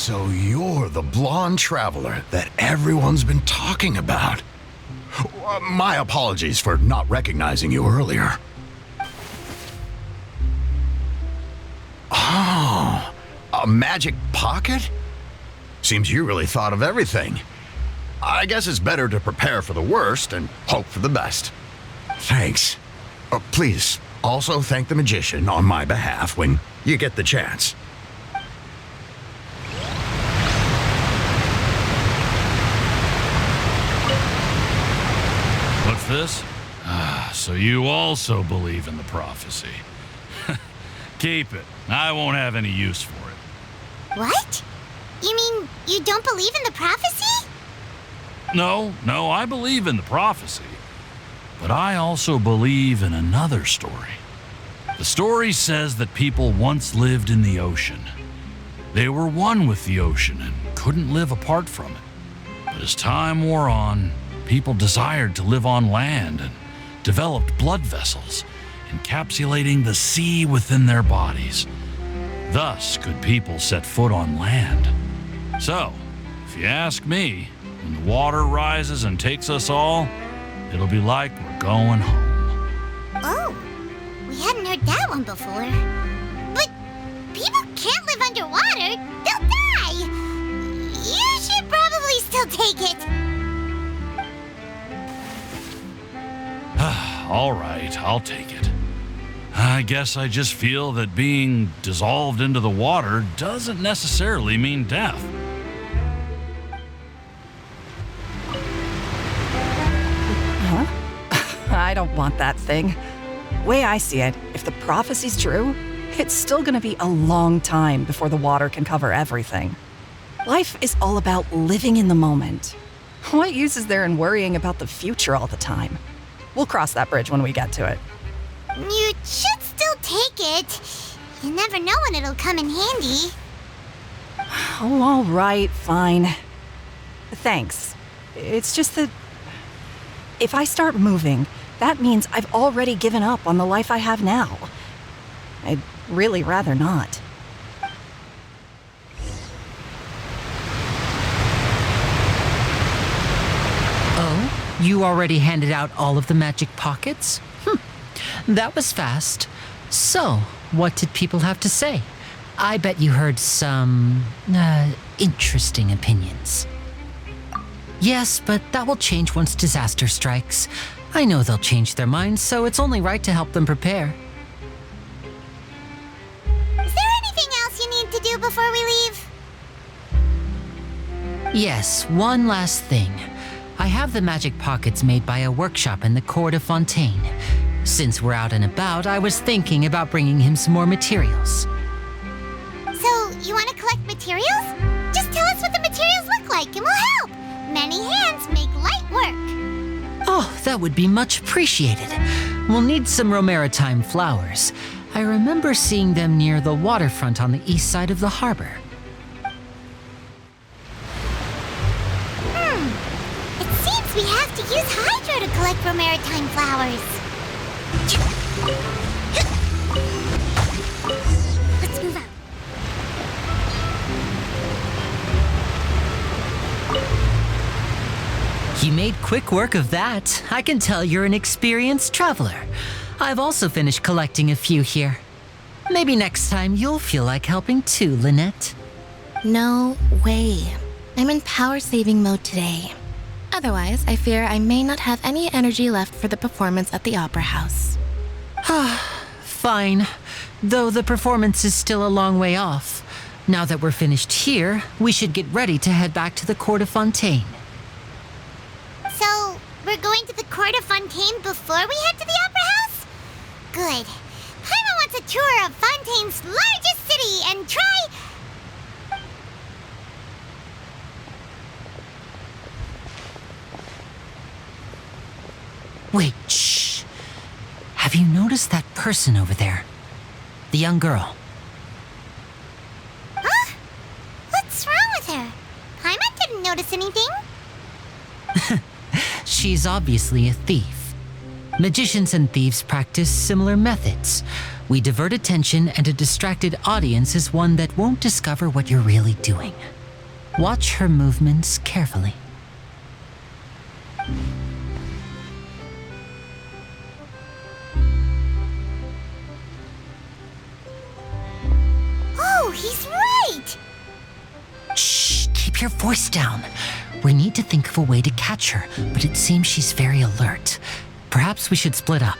So you're the blonde traveler that everyone's been talking about. My apologies for not recognizing you earlier. Oh, a magic pocket? Seems you really thought of everything. I guess it's better to prepare for the worst and hope for the best. Thanks. Please, also thank the magician on my behalf when you get the chance. What's this? So you also believe in the prophecy. Keep it. I won't have any use for it. What? You mean you don't believe in the prophecy? No, I believe in the prophecy. But I also believe in another story. The story says that people once lived in the ocean. They were one with the ocean and couldn't live apart from it. But as time wore on, people desired to live on land and developed blood vessels, encapsulating the sea within their bodies. Thus could people set foot on land. So, if you ask me, when the water rises and takes us all, it'll be like we're going home. Oh, we hadn't heard that one before. But people can't live underwater. They'll die. You should probably still take it. All right, I'll take it. I guess I just feel that being dissolved into the water doesn't necessarily mean death. Huh? I don't want that thing. Way I see it, if the prophecy's true, it's still gonna be a long time before the water can cover everything. Life is all about living in the moment. What use is there in worrying about the future all the time? We'll cross that bridge when we get to it. You should still take it. You never know when it'll come in handy. Oh, all right, fine. Thanks. It's just that if I start moving, that means I've already given up on the life I have now. I'd really rather not. Oh, you already handed out all of the magic pockets? That was fast. So, what did people have to say? I bet you heard some, interesting opinions. Yes, but that will change once disaster strikes. I know they'll change their minds, so it's only right to help them prepare. Is there anything else you need to do before we leave? Yes, one last thing. I have the magic pockets made by a workshop in the court of Fontейн. Since we're out and about, I was thinking about bringing him some more materials. So, you want to collect materials? Just tell us what the materials look like and we'll help. Many hands make light work. Oh, that would be much appreciated. We'll need some Romaritime flowers. I remember seeing them near the waterfront on the east side of the harbor. It seems we have to use Hydro to collect Romaritime flowers. Let's move out. You made quick work of that. I can tell you're an experienced traveler. I've also finished collecting a few here. Maybe next time you'll feel like helping too, Lynette. No way. I'm in power-saving mode today. Otherwise, I fear I may not have any energy left for the performance at the Opera House. Fine. Though the performance is still a long way off. Now that we're finished here, we should get ready to head back to the court of Fontейн. So, we're going to the court of Fontейn before we head to the Opera House? Good. Paimon wants a tour of Fontaine's largest city and try... Wait, shh. Have you noticed that person over there? The young girl. Huh? What's wrong with her? Paimon didn't notice anything. She's obviously a thief. Magicians and thieves practice similar methods. We divert attention, and a distracted audience is one that won't discover what you're really doing. Watch her movements carefully. Oh, he's right! Shh, keep your voice down. We need to think of a way to catch her, but it seems she's very alert. Perhaps we should split up.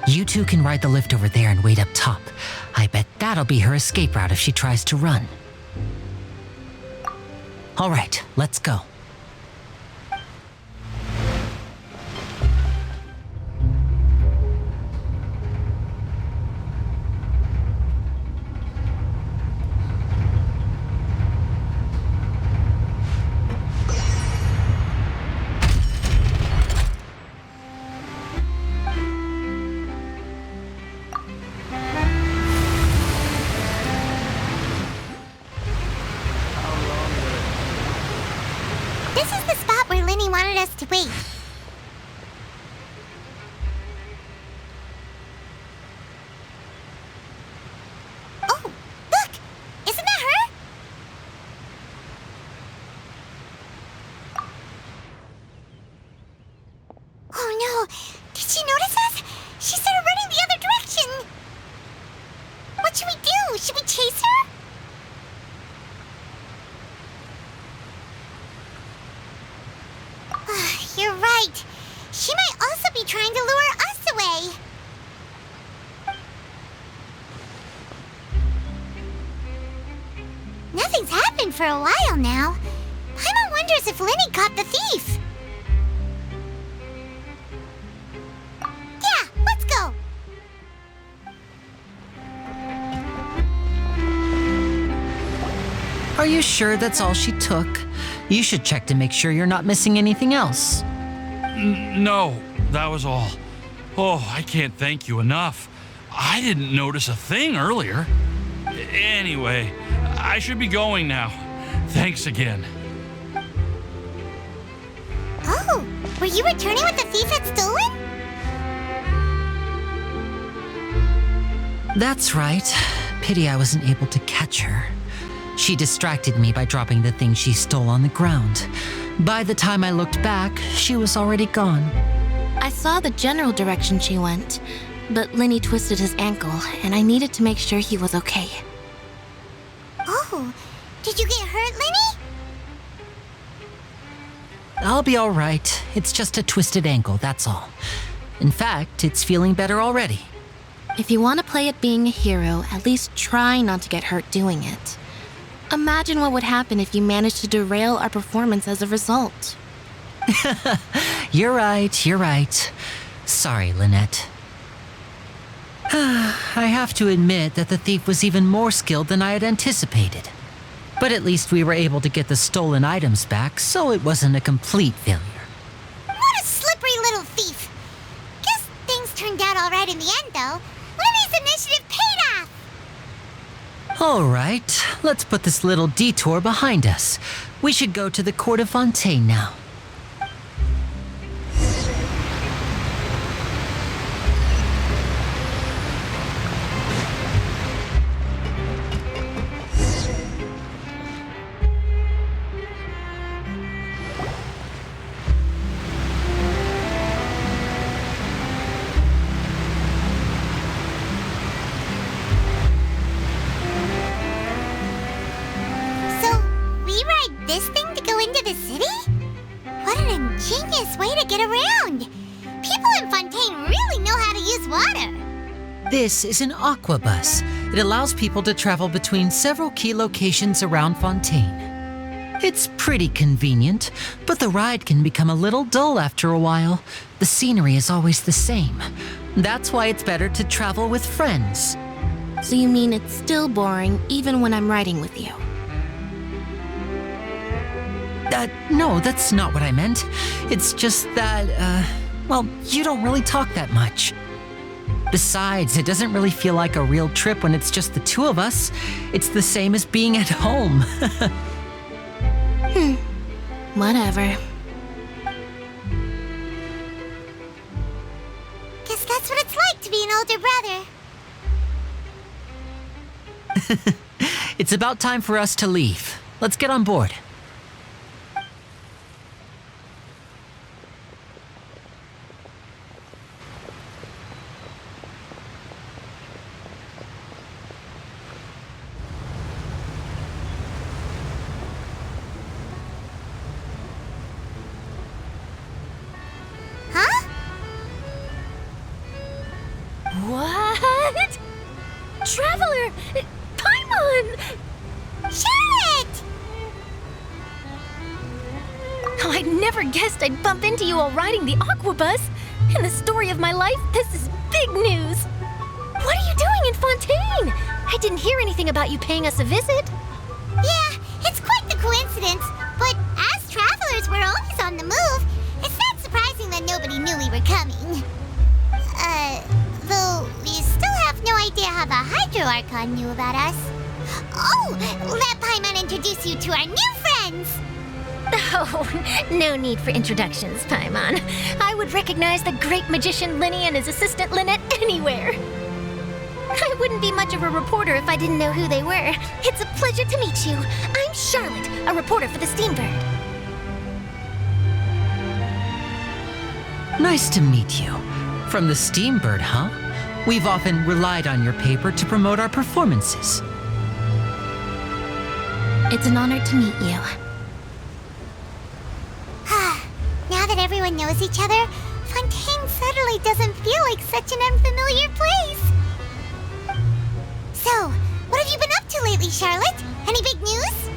You two can ride the lift over there and wait up top. I bet that'll be her escape route if she tries to run. All right, let's go. This is the spot where Linny wanted us to wait. Oh, look! Isn't that her? Oh no! Did she notice us? She started running the other direction! What should we do? Should we chase her? You're right. She might also be trying to lure us away. Nothing's happened for a while now. Paimon wonders if Linny caught the thief. Yeah, let's go. Are you sure that's all she took? You should check to make sure you're not missing anything else. No, that was all. Oh, I can't thank you enough. I didn't notice a thing earlier. Anyway, I should be going now. Thanks again. Oh, were you returning what the thief had stolen? That's right. Pity I wasn't able to catch her. She distracted me by dropping the thing she stole on the ground. By the time I looked back, she was already gone. I saw the general direction she went, but Linny twisted his ankle, and I needed to make sure he was okay. Oh, did you get hurt, Linny? I'll be all right. It's just a twisted ankle, that's all. In fact, it's feeling better already. If you want to play at being a hero, at least try not to get hurt doing it. Imagine what would happen if you managed to derail our performance as a result. You're right. Sorry, Lynette. I have to admit that the thief was even more skilled than I had anticipated. But at least we were able to get the stolen items back, so it wasn't a complete failure. What a slippery little thief. Guess things turned out all right in the end, though. Linny's initiative paid off. All right, let's put this little detour behind us. We should go to the court of Fontейн now. This thing to go into the city? What an ingenious way to get around! People in Fontейн really know how to use water! This is an aqua bus. It allows people to travel between several key locations around Fontейн. It's pretty convenient, but the ride can become a little dull after a while. The scenery is always the same. That's why it's better to travel with friends. So you mean it's still boring even when I'm riding with you? No, that's not what I meant. It's just that, well, you don't really talk that much. Besides, it doesn't really feel like a real trip when it's just the two of us. It's the same as being at home. Whatever. Guess that's what it's like to be an older brother. It's about time for us to leave. Let's get on board. Huh? What? Traveler! Paimon! Charlotte! Oh, I never guessed I'd bump into you all riding the Aquabus. In the story of my life, this is big news. What are you doing in Fontaine? I didn't hear anything about you paying us a visit. Yeah, it's quite the coincidence, but as travelers, we're always on the move. It's not surprising that nobody knew we were coming. Though we still have no idea how the Hydro Archon knew about us. Oh, let Paimon introduce you to our new friends! Oh, no need for introductions, Paimon. I would recognize the great magician Linny and his assistant Lynette anywhere. I wouldn't be much of a reporter if I didn't know who they were. It's a pleasure to meet you. I'm Charlotte, a reporter for the Steambird. Nice to meet you. From the Steambird, huh? We've often relied on your paper to promote our performances. It's an honor to meet you. Now that everyone knows each other, Fontaine suddenly doesn't feel like such an unfamiliar place. So, what have you been up to lately, Charlotte? Any big news?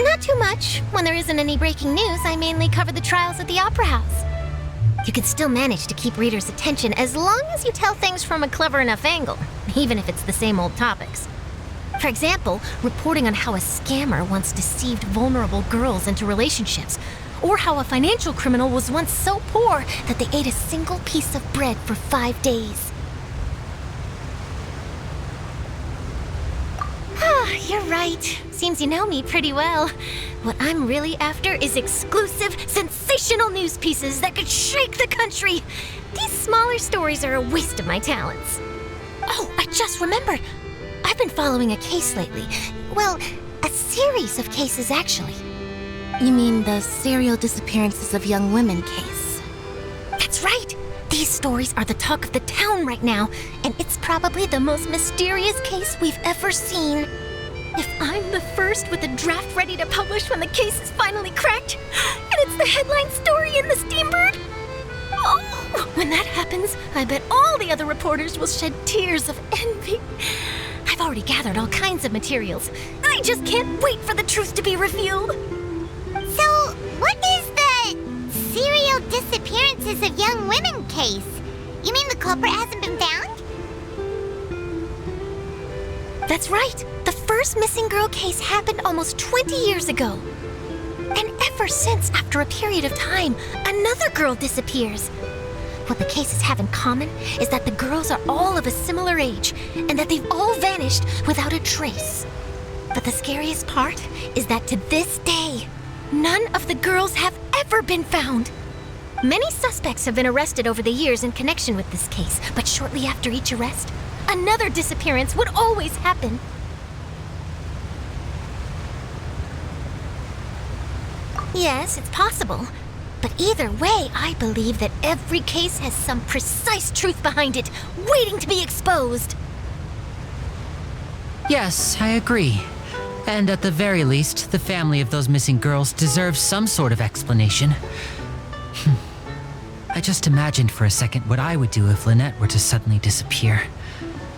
Not too much. When there isn't any breaking news, I mainly cover the trials at the Opera House. You can still manage to keep readers' attention as long as you tell things from a clever enough angle, even if it's the same old topics. For example, reporting on how a scammer once deceived vulnerable girls into relationships, or how a financial criminal was once so poor that they ate a single piece of bread for 5 days. You're right. Seems you know me pretty well. What I'm really after is exclusive, sensational news pieces that could shake the country. These smaller stories are a waste of my talents. Oh, I just remembered. I've been following a case lately. Well, a series of cases, actually. You mean the serial disappearances of young women case? That's right. These stories are the talk of the town right now, and it's probably the most mysterious case we've ever seen. If I'm the first with a draft ready to publish when the case is finally cracked, and it's the headline story in the Steambird, oh, when that happens, I bet all the other reporters will shed tears of envy. I've already gathered all kinds of materials. I just can't wait for the truth to be revealed. So, what is the serial disappearances of young women case? You mean the culprit hasn't been found? That's right. The first missing girl case happened almost 20 years ago. And ever since, after a period of time, another girl disappears. What the cases have in common is that the girls are all of a similar age, and that they've all vanished without a trace. But the scariest part is that to this day, none of the girls have ever been found. Many suspects have been arrested over the years in connection with this case, but shortly after each arrest, another disappearance would always happen. Yes, it's possible. But either way, I believe that every case has some precise truth behind it, waiting to be exposed. Yes, I agree. And at the very least, the family of those missing girls deserves some sort of explanation. I just imagined for a second what I would do if Lynette were to suddenly disappear.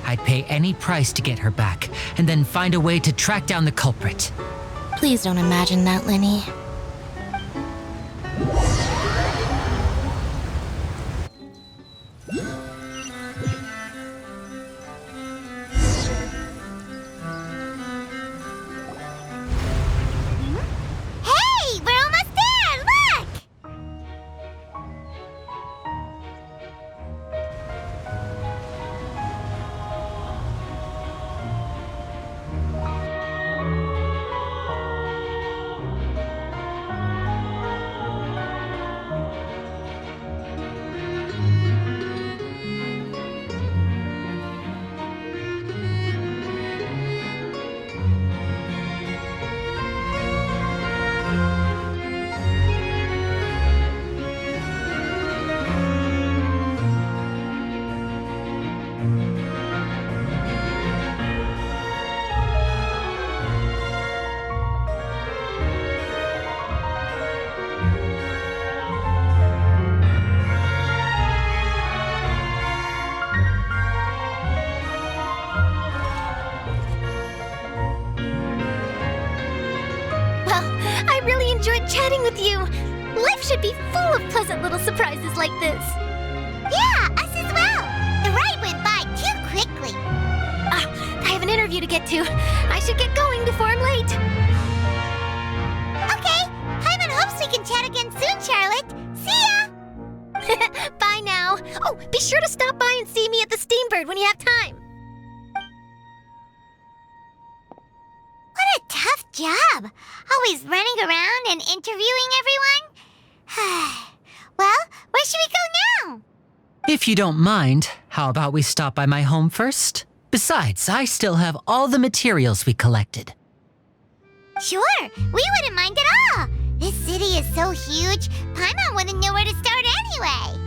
I'd pay any price to get her back, and then find a way to track down the culprit. Please don't imagine that, Linny. Hey, we're almost there! Look! enjoyed chatting with you. Life should be full of pleasant little surprises like this. Yeah, us as well. The ride went by too quickly. I have an interview to get to. I should get going before I'm late. Okay, Paimon hopes we can chat again soon, Charlotte. See ya! Bye now. Oh, be sure to stop by and see me at the Steambird when you have time. What a tough job. Always running around and interviewing everyone. Well, where should we go now? If you don't mind, how about we stop by my home first? Besides, I still have all the materials we collected. Sure, we wouldn't mind at all. This city is so huge, Paimon wouldn't know where to start anyway.